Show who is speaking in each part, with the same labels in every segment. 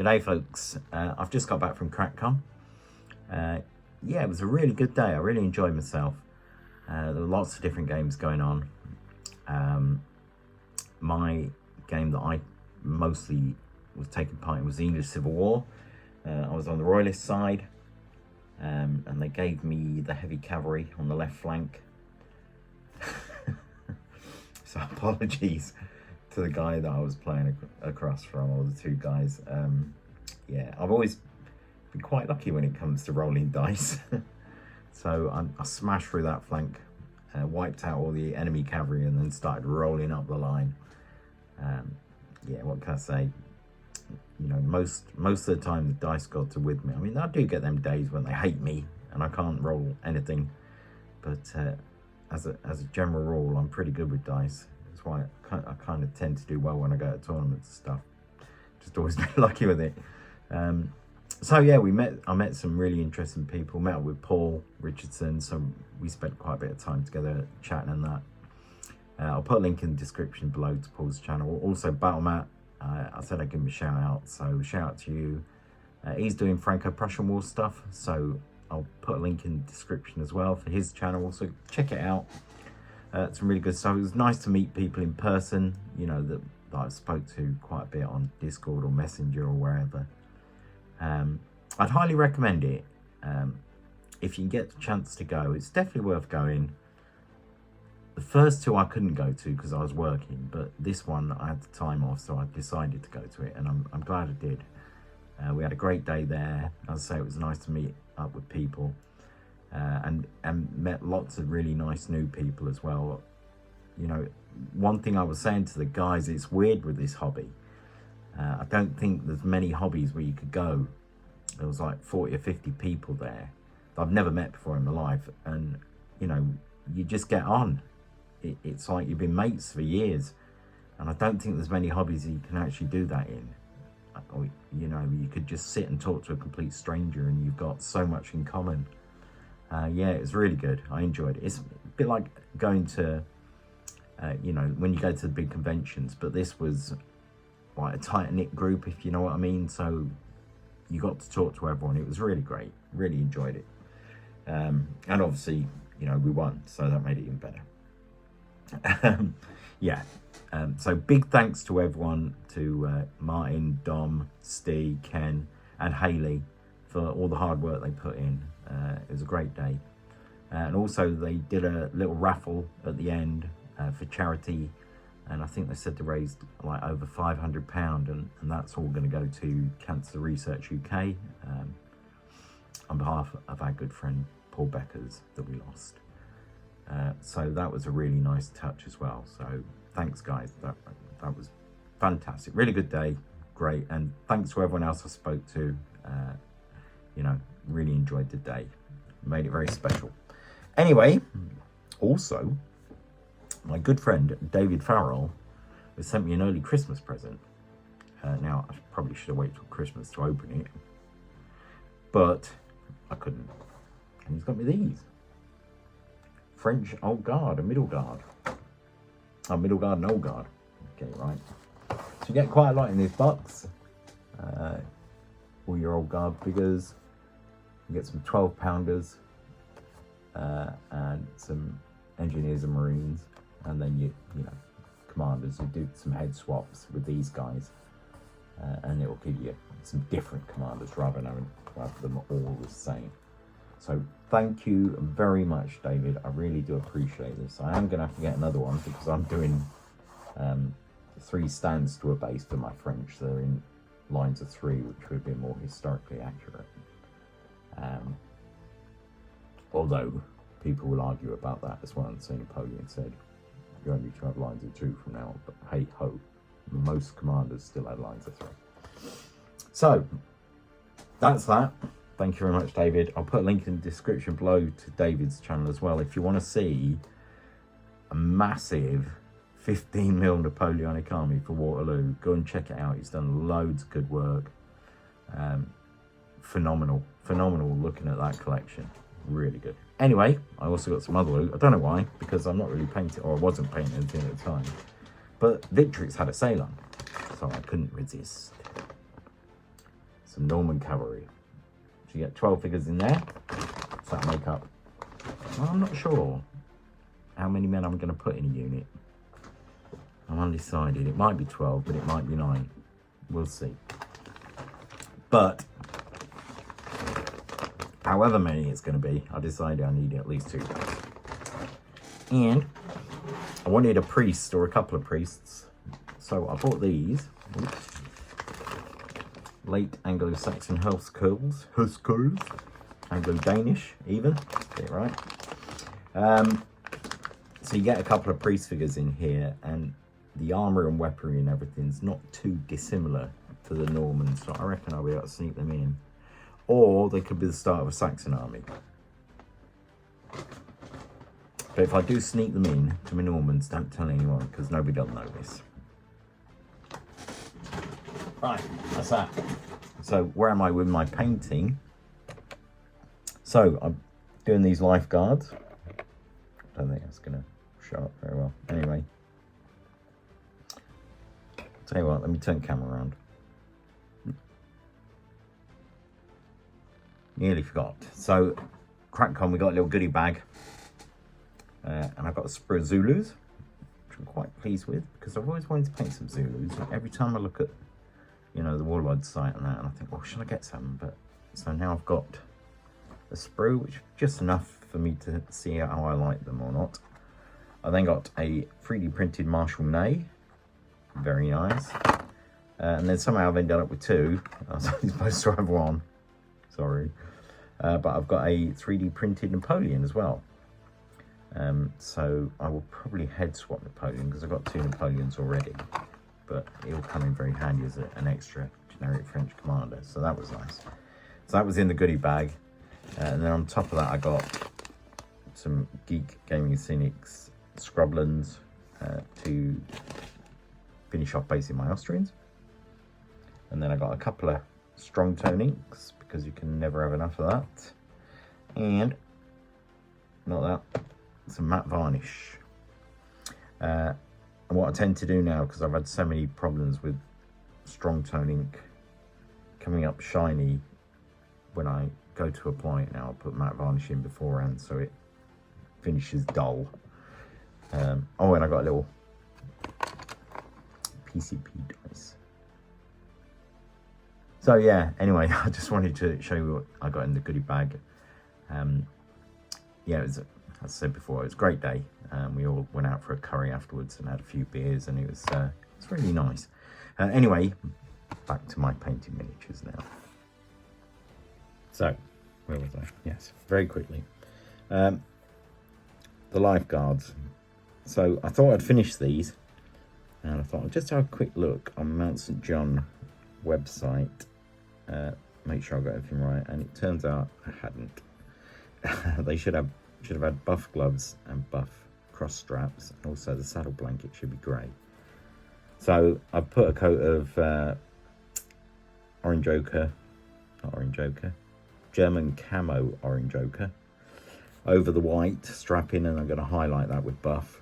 Speaker 1: G'day folks, I've just got back from Crackcon. Yeah, it was a really good day. I really enjoyed myself. There were lots of different games going on. My game that I mostly was taking part in was the English Civil War. I was on the Royalist side, and they gave me the heavy cavalry on the left flank. So apologies to the guy that I was playing across from, or the two guys. Yeah, I've always been quite lucky when it comes to rolling dice. So I smashed through that flank, wiped out all the enemy cavalry, and then started rolling up the line. Yeah, what can I say? You know, most of the time the dice gods are with me. I mean, I do get them days when they hate me and I can't roll anything, but as a general rule, I'm pretty good with dice. That's why I kind of tend to do well when I go to tournaments and stuff. Just always been lucky with it. So yeah, I met some really interesting people. Met up with Paul Richardson, so we spent quite a bit of time together chatting and that. I'll put a link in the description below to Paul's channel. Also Battlematt, I said I'd give him a shout out, so shout out to you. He's doing Franco-Prussian War stuff, so I'll put a link in the description as well for his channel, so check it out. Some really good stuff. It was nice to meet people in person, you know, that I spoke to quite a bit on Discord or Messenger or wherever. I'd highly recommend it. If you can get the chance to go, it's definitely worth going. The first two I couldn't go to because I was working, but this one I had the time off, so I decided to go to it, and I'm glad I did. We had a great day there. As I say, it was nice to meet up with people, and met lots of really nice new people as well. You know, one thing I was saying to the guys, it's weird with this hobby. I don't think there's many hobbies where you could go. There was like 40 or 50 people there that I've never met before in my life, and you know, you just get on. It's like you've been mates for years, and I don't think there's many hobbies you can actually do that in. Or, you know, you could just sit and talk to a complete stranger and you've got so much in common. Yeah, it was really good. I enjoyed it. It's a bit like going to, you know, when you go to the big conventions, but this was like a tight-knit group, if you know what I mean. So you got to talk to everyone. It was really great. Really enjoyed it. And obviously, you know, we won, so that made it even better. Yeah, so big thanks to everyone, to Martin, Dom, Steve, Ken and Haley for all the hard work they put in. It was a great day. And also they did a little raffle at the end for charity, and I think they said they raised like over £500, and that's all going to go to Cancer Research UK, on behalf of our good friend Paul Beckers that we lost. So that was a really nice touch as well. So thanks guys, that was fantastic. Really good day, great. And thanks to everyone else I spoke to. You know, really enjoyed the day. Made it very special. Anyway, also, my good friend David Farrell has sent me an early Christmas present. Now, I probably should have waited till Christmas to open it, but I couldn't. And he's got me these. French Old Guard and Middle Guard. Oh, Middle Guard and Old Guard. Okay, right. So you get quite a lot in this box. All your Old Guard figures. You get some 12-pounders and some Engineers and Marines, and then you know, commanders. You do some head swaps with these guys, and it will give you some different commanders rather than them all the same. So thank you very much, David. I really do appreciate this. I am going to have to get another one because I'm doing 3 stands to a base for my French. They're in lines of 3, which would be more historically accurate. Although people will argue about that as well, and say Napoleon said you only need to have lines of 2 from now on. But hey ho, most commanders still had lines of 3. So that's that. Thank you very much, David. I'll put a link in the description below to David's channel as well. If you want to see a massive 15mm Napoleonic army for Waterloo, go and check it out. He's done loads of good work. Phenomenal looking at that collection. Really good. Anyway, I also got some other loot. I don't know why, because I'm not really painting, or I wasn't painting anything at the time. But Victrix had a sale on, so I couldn't resist. some Norman cavalry. So you get 12 figures in there. So that'll make up, well, I'm not sure how many men I'm going to put in a unit. I'm undecided. It might be 12, but it might be 9. We'll see. But however many it's going to be, I decided I need at least 2 guys. And I wanted a priest or a couple of priests. So I bought these. Oops. Late Anglo-Saxon Huskarls. Anglo-Danish even. Get it right. So you get a couple of priest figures in here, and the armour and weaponry and everything's not too dissimilar to the Normans, so I reckon I'll be able to sneak them in. Or they could be the start of a Saxon army. But if I do sneak them in to my Normans, don't tell anyone, because nobody does know this. Right, that's that. So where am I with my painting? So I'm doing these lifeguards. I don't think that's going to show up very well. Anyway. Tell you what, let me turn the camera around. Nearly forgot. So, Crackcon, we got a little goodie bag. And I've got a sprue of Zulus, which I'm quite pleased with, because I've always wanted to paint some Zulus. And every time I look at, you know, the Warlord site and that, and I think, well, should I get some? But, so now I've got a sprue, which is just enough for me to see how I like them or not. I then got a 3D printed Marshal Ney. Very nice. And then somehow I've ended up with 2. I was supposed to have 1. Sorry. But I've got a 3D printed Napoleon as well. So I will probably head swap Napoleon, because I've got 2 Napoleons already. But it'll come in very handy as an extra generic French commander. So that was nice. So that was in the goodie bag. And then on top of that I got some Geek Gaming Cynics Scrublands to finish off basically my Austrians. And then I got a couple of strong tone inks, because you can never have enough of that. And not that, some matte varnish. And what I tend to do now, because I've had so many problems with strong tone ink coming up shiny when I go to apply it now, I'll put matte varnish in beforehand so it finishes dull. Oh, and I got a little PCP dice. So yeah, anyway, I just wanted to show you what I got in the goodie bag. Yeah, it was, as I said before, it was a great day. We all went out for a curry afterwards and had a few beers, and it was really nice. Anyway, back to my painting miniatures now. So, where was I? Yes, very quickly. The lifeguards. So I thought I'd finish these, and I thought I'd just have a quick look on Mount St. John website, make sure I got everything right, and it turns out I hadn't. They should have had buff gloves and buff cross straps, and also the saddle blanket should be grey. So I've put a coat of orange ochre, not orange ochre, German camo orange ochre over the white strapping, and I'm going to highlight that with buff.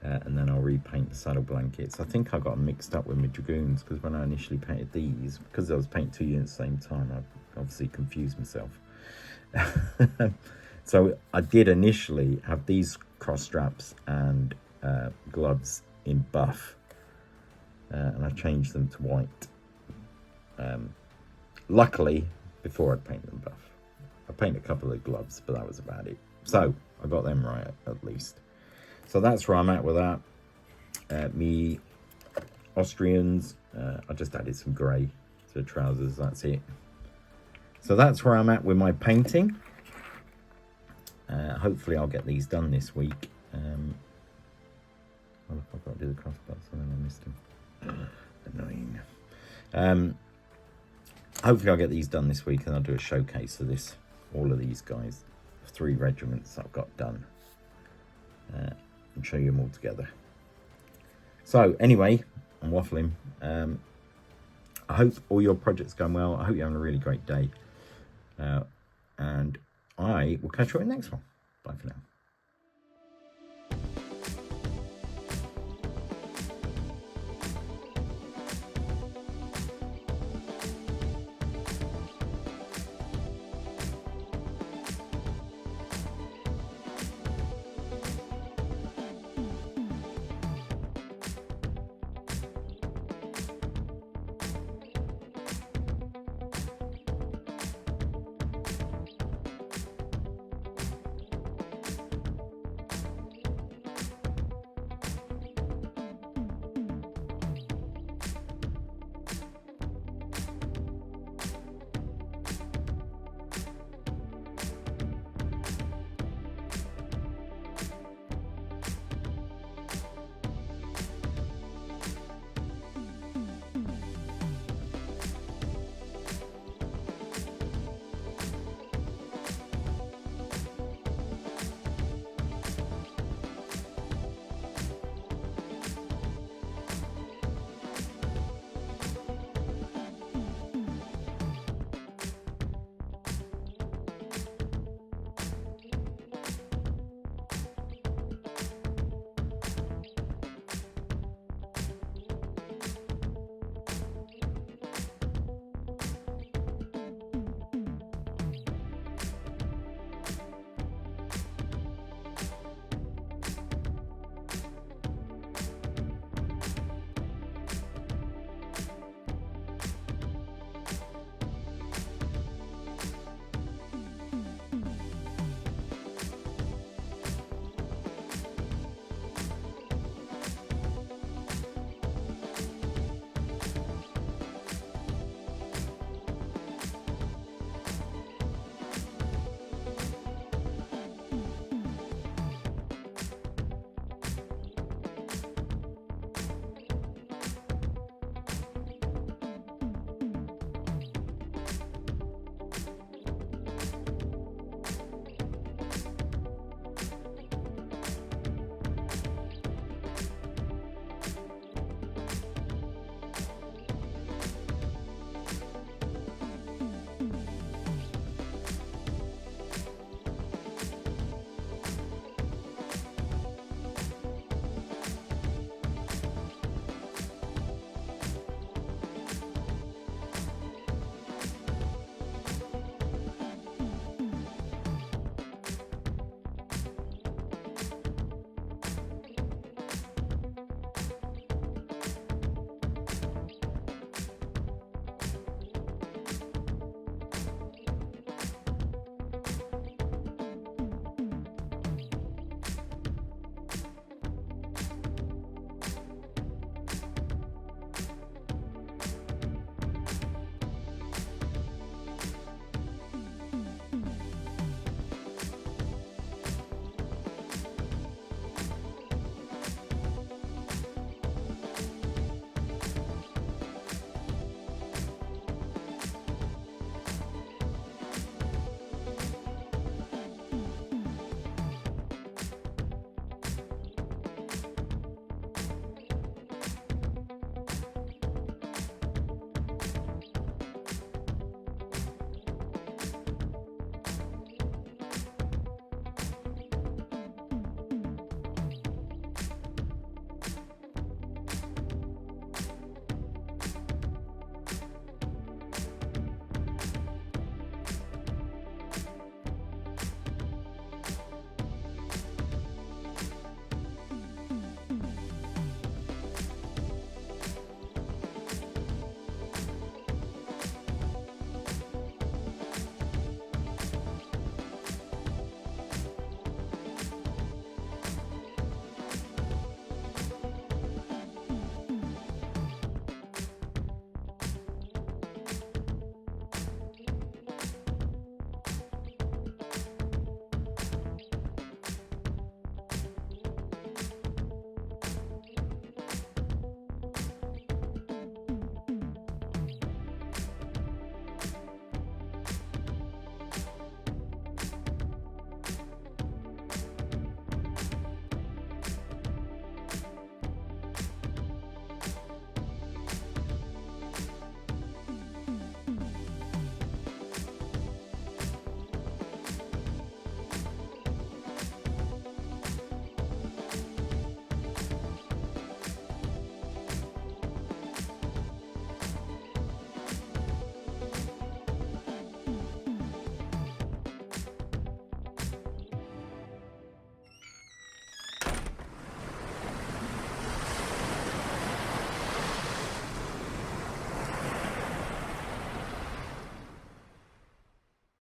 Speaker 1: And then I'll repaint the saddle blankets. I think I got them mixed up with my dragoons, because when I initially painted these, because I was painting 2 units at the same time, I obviously confused myself. So I did initially have these cross straps and gloves in buff, and I changed them to white. Luckily, before I'd paint them buff, I painted a couple of gloves, but that was about it. So I got them right at least. So that's where I'm at with that. Me Austrians, I just added some grey to the trousers, that's it. So that's where I'm at with my painting. Hopefully I'll get these done this week. Well, I've got to do the crossbows, and then I missed them. Annoying. Hopefully I'll get these done this week, and I'll do a showcase of this, all of these guys, 3 regiments I've got done. And show you them all together. So anyway, I'm waffling. I hope all your projects going well. I hope you're having a really great day. And I will catch you in the next one. Bye for now.